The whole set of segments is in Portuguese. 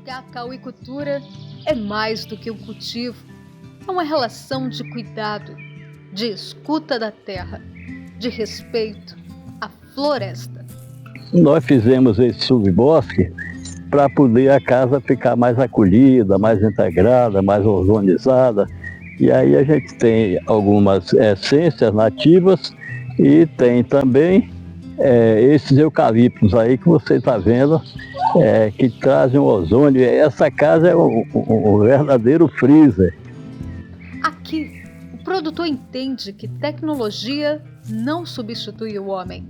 Cacauicultura é mais do que um cultivo, é uma relação de cuidado, de escuta da terra, de respeito à floresta. Nós fizemos esse subbosque para poder a casa ficar mais acolhida, mais integrada, mais organizada. E aí a gente tem algumas essências nativas e tem também esses eucaliptos aí que você está vendo, que trazem o ozônio. Essa casa é um verdadeiro freezer. Aqui, o produtor entende que tecnologia não substitui o homem.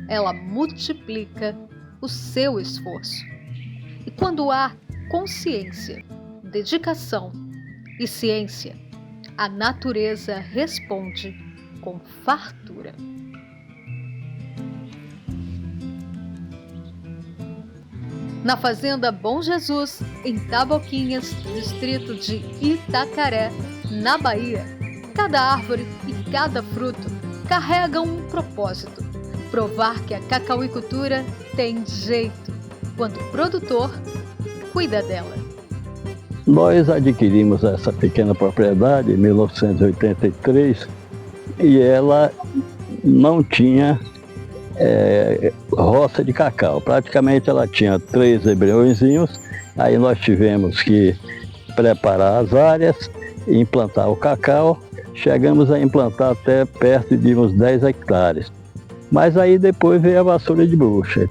Ela multiplica o seu esforço. E quando há consciência, dedicação e ciência, a natureza responde com fartura. Na Fazenda Bom Jesus, em Taboquinhas, distrito de Itacaré, na Bahia, cada árvore e cada fruto carregam um propósito: provar que a cacauicultura tem jeito, quando o produtor cuida dela. Nós adquirimos essa pequena propriedade em 1983 e ela não tinha roça de cacau. Praticamente ela tinha 3 embriõezinhos, aí nós tivemos que preparar as áreas, implantar o cacau, chegamos a implantar até perto de uns 10 hectares. Mas aí depois veio a vassoura de bucha.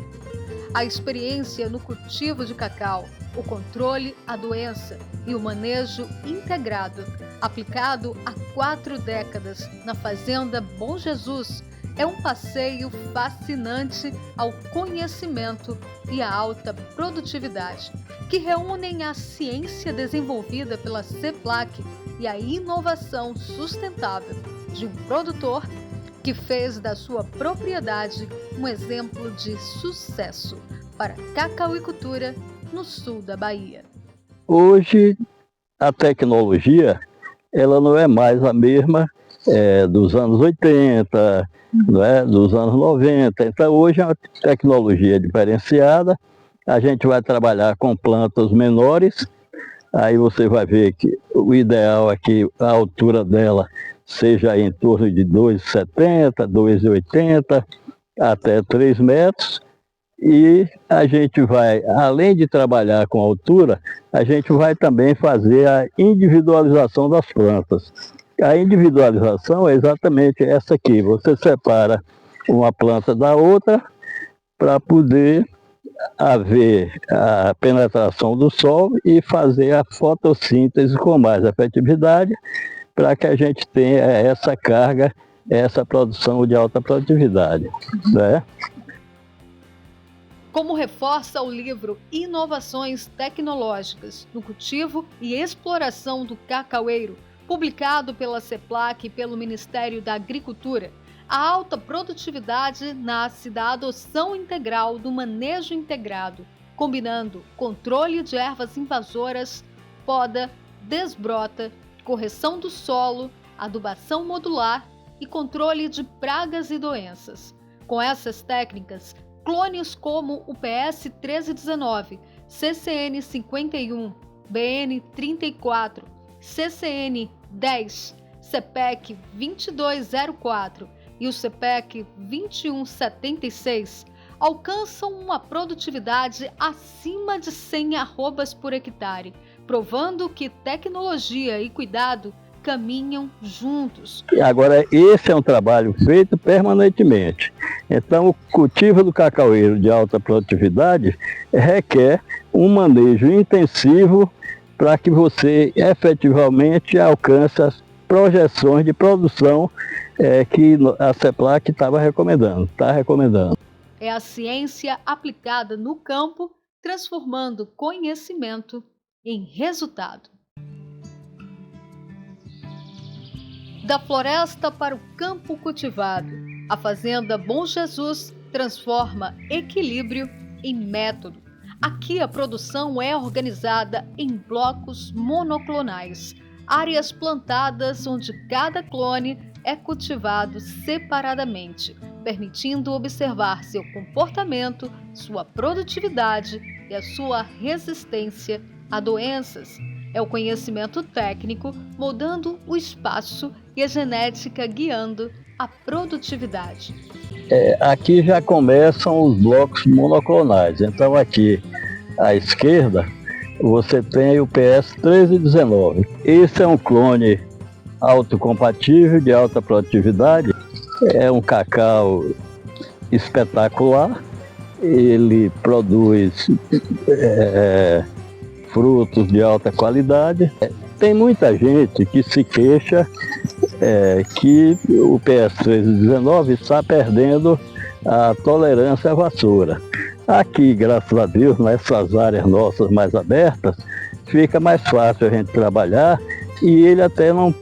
A experiência no cultivo de cacau, o controle, a doença e o manejo integrado, aplicado há 4 décadas na Fazenda Bom Jesus, é um passeio fascinante ao conhecimento e à alta produtividade, que reúnem a ciência desenvolvida pela CEPLAC e a inovação sustentável de um produtor que fez da sua propriedade um exemplo de sucesso para a cacauicultura no sul da Bahia. Hoje, a tecnologia ela não é mais a mesma dos anos 80, dos anos 90. Então, hoje é uma tecnologia diferenciada. A gente vai trabalhar com plantas menores. Aí você vai ver que o ideal é que a altura dela seja em torno de 2,70, 2,80 até 3 metros. E a gente vai, além de trabalhar com altura, a gente vai também fazer a individualização das plantas. A individualização é exatamente essa aqui: você separa uma planta da outra para poder haver a penetração do sol e fazer a fotossíntese com mais efetividade, para que a gente tenha essa carga, essa produção de alta produtividade, né? Como reforça o livro Inovações Tecnológicas no Cultivo e Exploração do Cacaueiro, publicado pela CEPLAC e pelo Ministério da Agricultura, a alta produtividade nasce da adoção integral do manejo integrado, combinando controle de ervas invasoras, poda, desbrota, correção do solo, adubação modular e controle de pragas e doenças. Com essas técnicas, clones como o PS 1319, CCN 51, BN 34, CCN 10, CPEC 2204 e o CPEC 2176 alcançam uma produtividade acima de 100 arrobas por hectare, provando que tecnologia e cuidado caminham juntos. Agora, esse é um trabalho feito permanentemente. Então, o cultivo do cacaueiro de alta produtividade requer um manejo intensivo para que você efetivamente alcance as projeções de produção que a CEPLAC está recomendando. É a ciência aplicada no campo, transformando conhecimento em resultado. Da floresta para o campo cultivado, a Fazenda Bom Jesus transforma equilíbrio em método. Aqui a produção é organizada em blocos monoclonais, áreas plantadas onde cada clone é cultivado separadamente, permitindo observar seu comportamento, sua produtividade e a sua resistência a doenças. É o conhecimento técnico moldando o espaço e a genética guiando a produtividade. Aqui já começam os blocos monoclonais. Então aqui à esquerda você tem o PS 1319. Esse é um clone autocompatível de alta produtividade. É um cacau espetacular. Ele produz frutos de alta qualidade. Tem muita gente que se queixa que o PS1319 está perdendo a tolerância à vassoura. Aqui, graças a Deus, nessas áreas nossas mais abertas, fica mais fácil a gente trabalhar e ele até não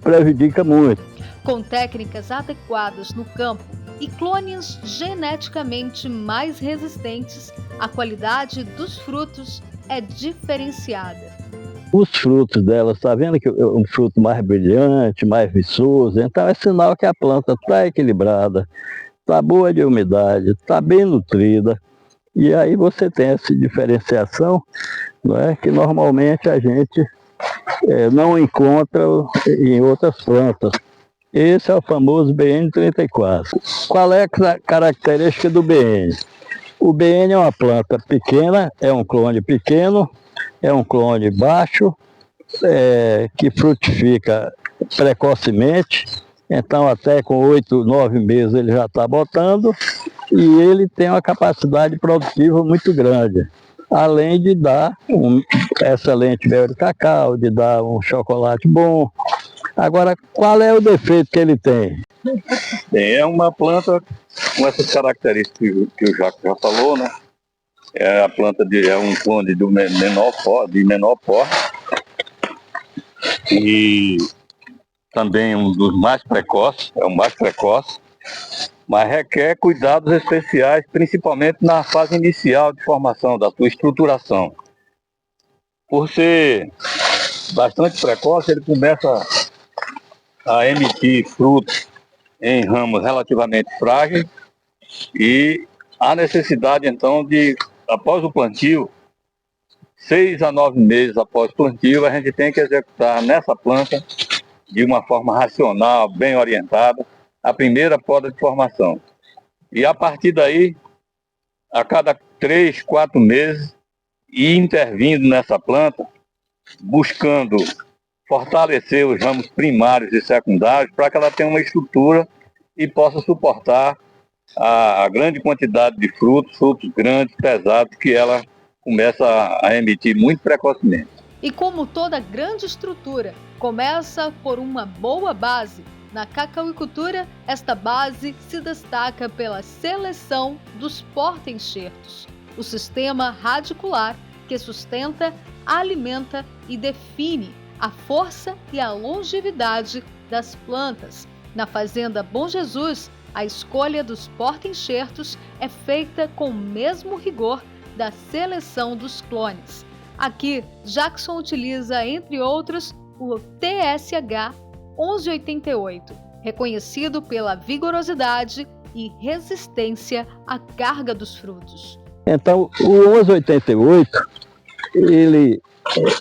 prejudica muito. Com técnicas adequadas no campo e clones geneticamente mais resistentes, a qualidade dos frutos é diferenciada. Os frutos dela, está vendo que é um fruto mais brilhante, mais viçoso, então é sinal que a planta está equilibrada, está boa de umidade, está bem nutrida, e aí você tem essa diferenciação, não é, que normalmente a gente não encontra em outras plantas. Esse é o famoso BN34. Qual é a característica do BN? O BN é uma planta pequena, é um clone pequeno, é um clone baixo, que frutifica precocemente, então até com 8, 9 meses ele já está botando, e ele tem uma capacidade produtiva muito grande, além de dar um excelente mel de cacau, de dar um chocolate bom. Agora, qual é o defeito que ele tem? É uma planta com essas características que o Jaco já falou, né? É a planta é um clone de menor porte e também um dos mais precoces, é o mais precoce, mas requer cuidados especiais, principalmente na fase inicial de formação da sua estruturação. Por ser bastante precoce, ele começa a emitir frutos em ramos relativamente frágeis e há necessidade então de, após o plantio, 6 a 9 meses após o plantio, a gente tem que executar nessa planta de uma forma racional, bem orientada, a primeira poda de formação. E a partir daí, a cada 3, 4 meses, ir intervindo nessa planta, buscando fortalecer os ramos primários e secundários para que ela tenha uma estrutura e possa suportar a grande quantidade de frutos grandes, pesados, que ela começa a emitir muito precocemente. E como toda grande estrutura começa por uma boa base, na cacauicultura, esta base se destaca pela seleção dos porta-enxertos, o sistema radicular que sustenta, alimenta e define a força e a longevidade das plantas. Na Fazenda Bom Jesus, a escolha dos porta-enxertos é feita com o mesmo rigor da seleção dos clones. Aqui, Jackson utiliza, entre outros, o TSH 1188, reconhecido pela vigorosidade e resistência à carga dos frutos. Então, o 1188, ele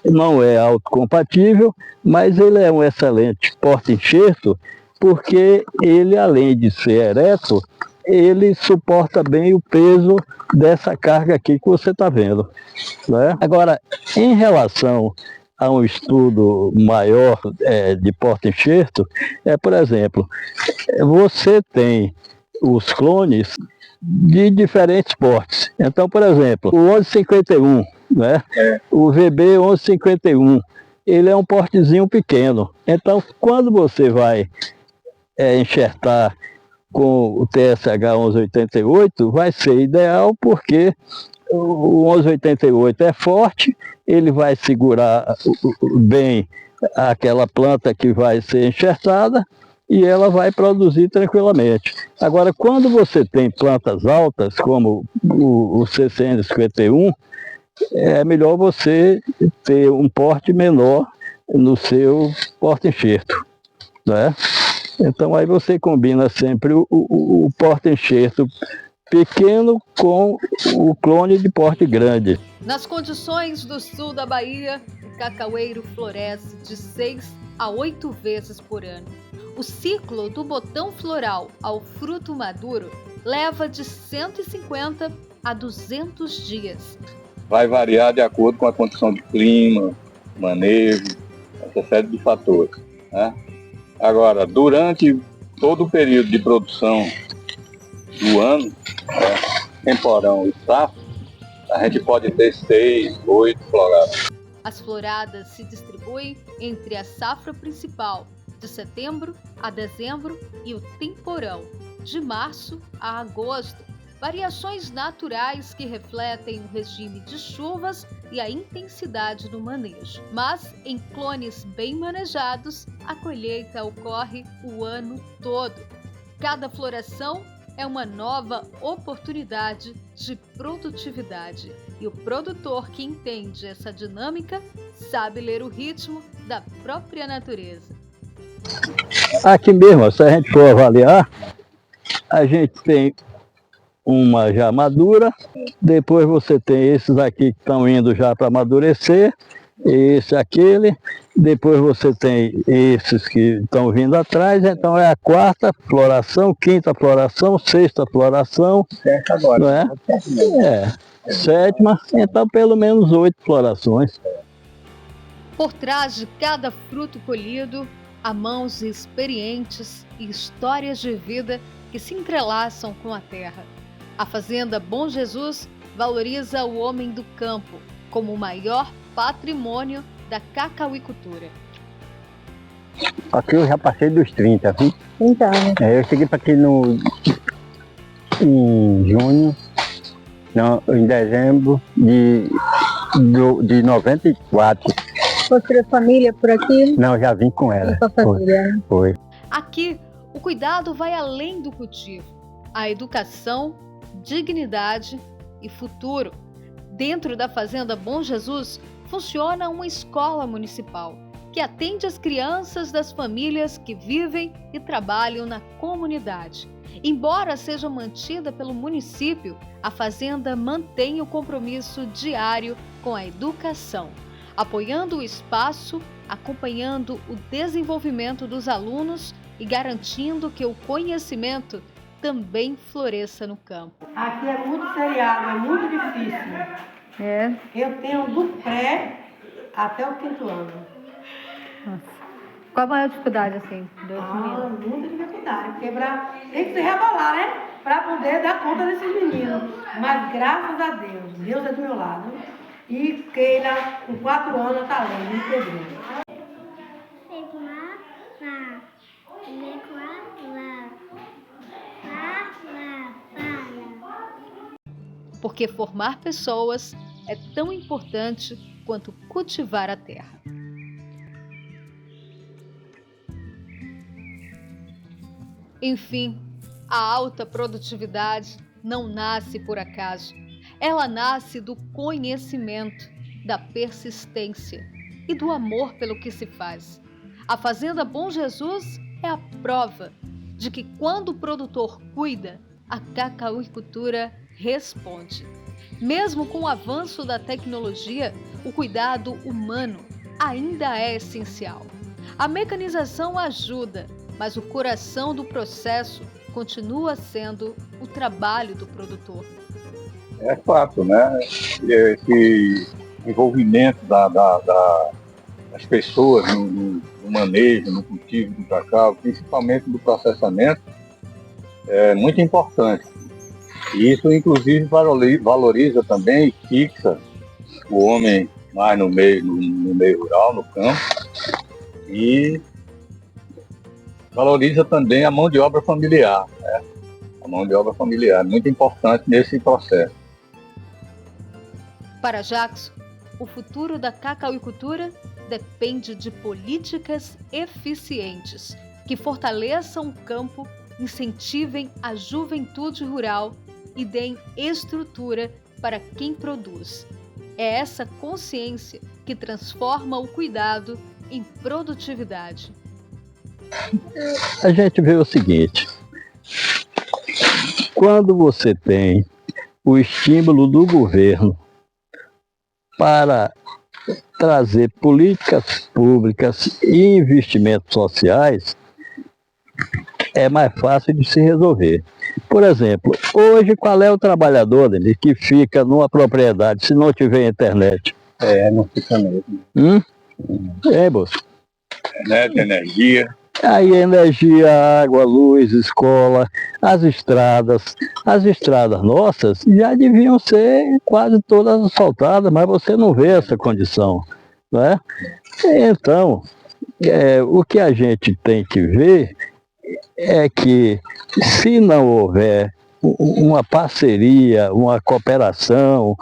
não é autocompatível, mas ele é um excelente porta-enxerto, porque ele, além de ser ereto, ele suporta bem o peso dessa carga aqui que você está vendo, né? Agora, em relação a um estudo maior de porta-enxerto, por exemplo, você tem os clones de diferentes portes. Então, por exemplo, o 1151, né? O VB 1151, ele é um portezinho pequeno. Então, quando você vai enxertar com o TSH 1188, vai ser ideal, porque o 1188 é forte, ele vai segurar bem aquela planta que vai ser enxertada e ela vai produzir tranquilamente. Agora, quando você tem plantas altas, como o CCN 51, é melhor você ter um porte menor no seu porta-enxerto, né? Então aí você combina sempre o porta-enxerto pequeno com o clone de porte grande. Nas condições do sul da Bahia, o cacaueiro floresce de 6 a 8 vezes por ano. O ciclo do botão floral ao fruto maduro leva de 150 a 200 dias. Vai variar de acordo com a condição de clima, manejo, essa série de fatores, né? Agora, durante todo o período de produção do ano, né, temporão e safra, a gente pode ter 6, 8 floradas. As floradas se distribuem entre a safra principal, de setembro a dezembro, e o temporão, de março a agosto. Variações naturais que refletem o regime de chuvas e a intensidade do manejo. Mas, em clones bem manejados, a colheita ocorre o ano todo. Cada floração é uma nova oportunidade de produtividade. E o produtor que entende essa dinâmica sabe ler o ritmo da própria natureza. Aqui mesmo, se a gente for avaliar, a gente tem uma já madura, depois você tem esses aqui que estão indo já para amadurecer, esse, aquele, depois você tem esses que estão vindo atrás, então é a quarta floração, quinta floração, sexta floração, não é? Sétima, então pelo menos 8 florações. Por trás de cada fruto colhido, há mãos experientes e histórias de vida que se entrelaçam com a terra. A Fazenda Bom Jesus valoriza o homem do campo como o maior patrimônio da cacauicultura. Aqui eu já passei dos 30, viu? Então, Eu cheguei para aqui em junho, não, em dezembro de 94. construiu família por aqui? Não, já vim com ela. E com a família? Foi. Aqui, o cuidado vai além do cultivo. A educação, dignidade e futuro. Dentro da Fazenda Bom Jesus, funciona uma escola municipal que atende as crianças das famílias que vivem e trabalham na comunidade. Embora seja mantida pelo município, a fazenda mantém o compromisso diário com a educação, apoiando o espaço, acompanhando o desenvolvimento dos alunos e garantindo que o conhecimento também floresça no campo. Aqui é muito seriado, é muito difícil. É. Eu tenho do pré até o 5º ano. Nossa. Qual a maior dificuldade, assim, Muita dificuldade, porque tem que se rebolar, né? Para poder dar conta desses meninos. Mas graças a Deus, Deus é do meu lado. E Keila, com 4 anos, está lendo, me pedreiro. Porque formar pessoas é tão importante quanto cultivar a terra. Enfim, a alta produtividade não nasce por acaso. Ela nasce do conhecimento, da persistência e do amor pelo que se faz. A Fazenda Bom Jesus é a prova de que quando o produtor cuida, a cacauicultura responde. Mesmo com o avanço da tecnologia, o cuidado humano ainda é essencial. A mecanização ajuda, mas o coração do processo continua sendo o trabalho do produtor. É fato, né? Esse envolvimento das pessoas no manejo, no cultivo do cacau, principalmente do processamento, é muito importante. E isso, inclusive, valoriza também e fixa o homem mais no meio rural, no campo, e valoriza também a mão de obra familiar, né? A mão de obra familiar, muito importante nesse processo. Para Jackson, o futuro da cacauicultura depende de políticas eficientes que fortaleçam o campo, incentivem a juventude rural e deem estrutura para quem produz. É essa consciência que transforma o cuidado em produtividade. A gente vê o seguinte, quando você tem o estímulo do governo para trazer políticas públicas e investimentos sociais, é mais fácil de se resolver. Por exemplo, hoje qual é o trabalhador dele que fica numa propriedade se não tiver internet? Não fica mesmo. Bolsa? Internet, energia. Aí energia, água, luz, escola, as estradas nossas já deviam ser quase todas asfaltadas, mas você não vê essa condição, né? Então, o que a gente tem que ver é que se não houver uma parceria, uma cooperação,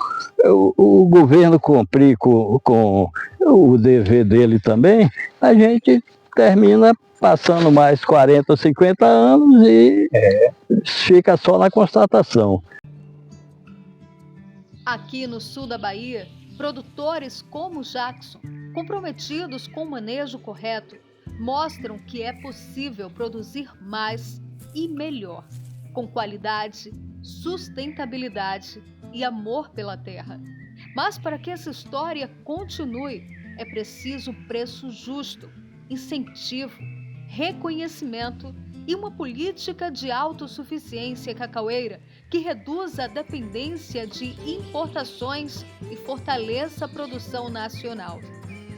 o governo cumprir com o dever dele também, a gente termina passando mais 40, 50 anos e fica só na constatação. Aqui no sul da Bahia, produtores como Jackson, comprometidos com o manejo correto, mostram que é possível produzir mais e melhor, com qualidade, sustentabilidade e amor pela terra. Mas para que essa história continue, é preciso preço justo, incentivo, reconhecimento e uma política de autossuficiência cacaueira que reduza a dependência de importações e fortaleça a produção nacional.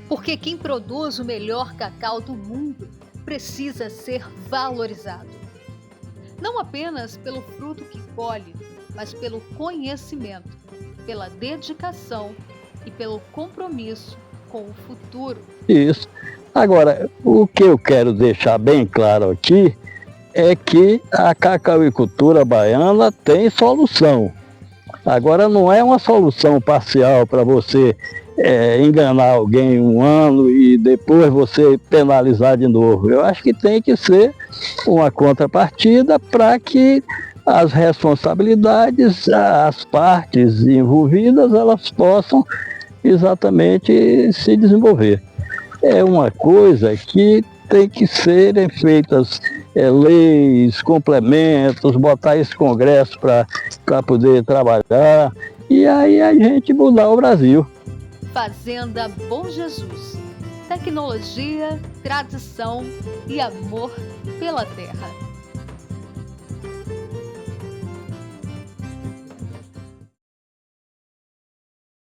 Porque quem produz o melhor cacau do mundo precisa ser valorizado. Não apenas pelo fruto que colhe, mas pelo conhecimento, pela dedicação e pelo compromisso com o futuro. Isso. Agora, o que eu quero deixar bem claro aqui é que a cacauicultura baiana tem solução. Agora, não é uma solução parcial para você enganar alguém um ano e depois você penalizar de novo. Eu acho que tem que ser uma contrapartida para que as responsabilidades, as partes envolvidas, elas possam exatamente se desenvolver. É uma coisa que tem que serem feitas leis, complementos, botar esse congresso para poder trabalhar e aí a gente mudar o Brasil. Fazenda Bom Jesus. Tecnologia, tradição e amor pela terra.